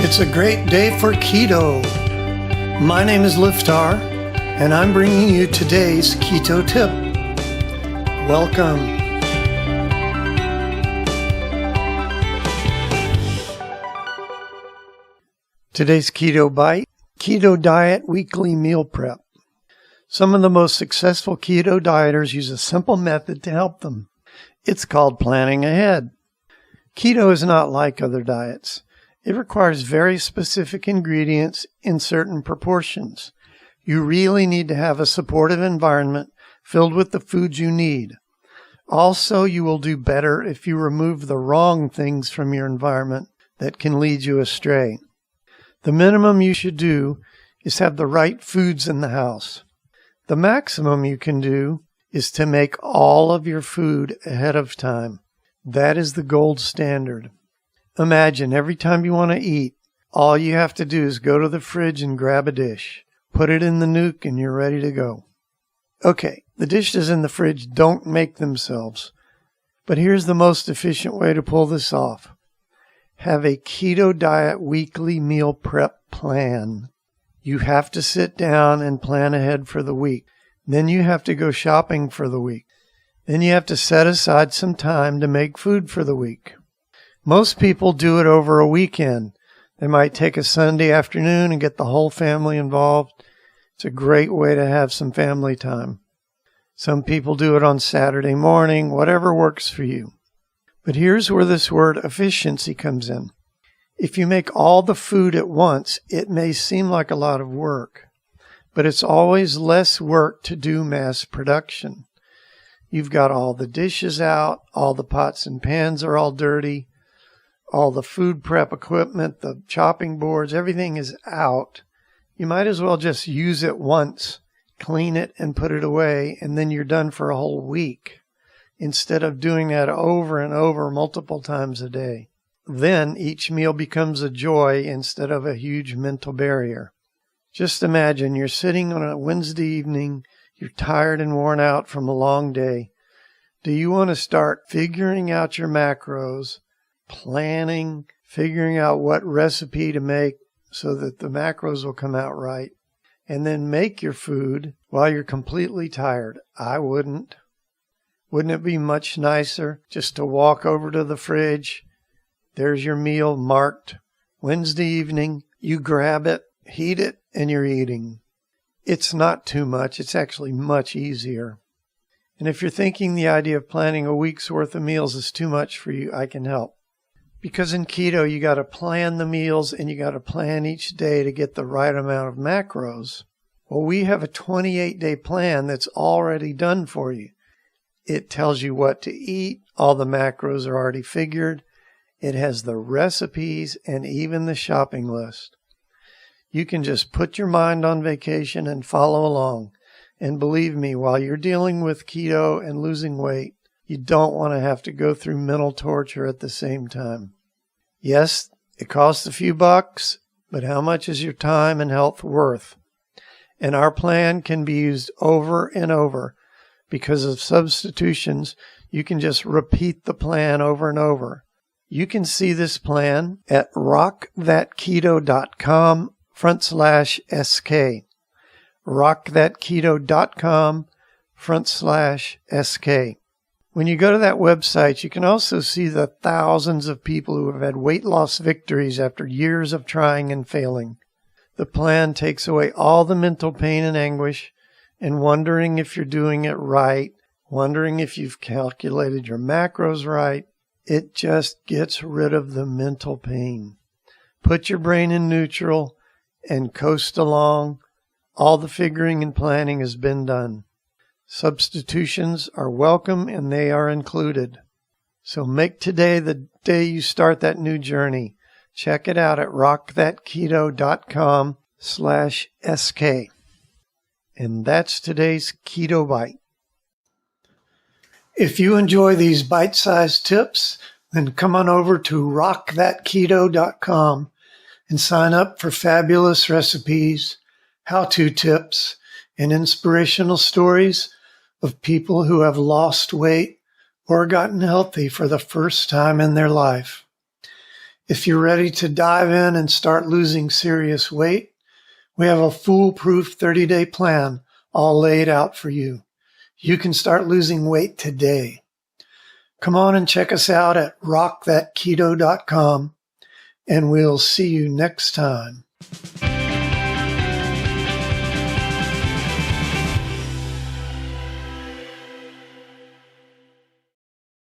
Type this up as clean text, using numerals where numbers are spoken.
It's a great day for keto. My name is Liftar, and I'm bringing you today's keto tip. Welcome. Today's keto bite, keto diet weekly meal prep. Some of the most successful keto dieters use a simple method to help them. It's called planning ahead. Keto is not like other diets. It requires very specific ingredients in certain proportions. You really need to have a supportive environment filled with the foods you need. Also, you will do better if you remove the wrong things from your environment that can lead you astray. The minimum you should do is have the right foods in the house. The maximum you can do is to make all of your food ahead of time. That is the gold standard. Imagine every time you want to eat, all you have to do is go to the fridge and grab a dish. Put it in the nuke and you're ready to go. Okay, the dishes in the fridge don't make themselves. But here's the most efficient way to pull this off. Have a keto diet weekly meal prep plan. You have to sit down and plan ahead for the week. Then you have to go shopping for the week. Then you have to set aside some time to make food for the week. Most people do it over a weekend. They might take a Sunday afternoon and get the whole family involved. It's a great way to have some family time. Some people do it on Saturday morning, whatever works for you. But here's where this word efficiency comes in. If you make all the food at once, it may seem like a lot of work, but it's always less work to do mass production. You've got all the dishes out, all the pots and pans are all dirty, all the food prep equipment, the chopping boards, everything is out. You might as well just use it once, clean it and put it away, and then you're done for a whole week, instead of doing that over and over multiple times a day. Then each meal becomes a joy instead of a huge mental barrier. Just imagine you're sitting on a Wednesday evening, you're tired and worn out from a long day. Do you want to start figuring out your macros, planning, figuring out what recipe to make so that the macros will come out right, and then make your food while you're completely tired? I wouldn't. Wouldn't it be much nicer just to walk over to the fridge? There's your meal marked Wednesday evening. You grab it, heat it, and you're eating. It's not too much. It's actually much easier. And if you're thinking the idea of planning a week's worth of meals is too much for you, I can help. Because in keto, you got to plan the meals and you got to plan each day to get the right amount of macros. Well, we have a 28-day plan that's already done for you. It tells you what to eat. All the macros are already figured. It has the recipes and even the shopping list. You can just put your mind on vacation and follow along. And believe me, while you're dealing with keto and losing weight, you don't want to have to go through mental torture at the same time. Yes, it costs a few bucks, but how much is your time and health worth? And our plan can be used over and over. Because of substitutions, you can just repeat the plan over and over. You can see this plan at rockthatketo.com/SK. rockthatketo.com/SK. When you go to that website, you can also see the thousands of people who have had weight loss victories after years of trying and failing. The plan takes away all the mental pain and anguish and wondering if you're doing it right, wondering if you've calculated your macros right. It just gets rid of the mental pain. Put your brain in neutral and coast along. All the figuring and planning has been done. Substitutions are welcome and they are included. So make today the day you start that new journey. Check it out at rockthatketo.com/SK. And that's today's Keto Bite. If you enjoy these bite-sized tips, then come on over to rockthatketo.com and sign up for fabulous recipes, how-to tips, and inspirational stories of people who have lost weight or gotten healthy for the first time in their life. If you're ready to dive in and start losing serious weight, we have a foolproof 30-day plan all laid out for you. You can start losing weight today. Come on and check us out at rockthatketo.com, and we'll see you next time.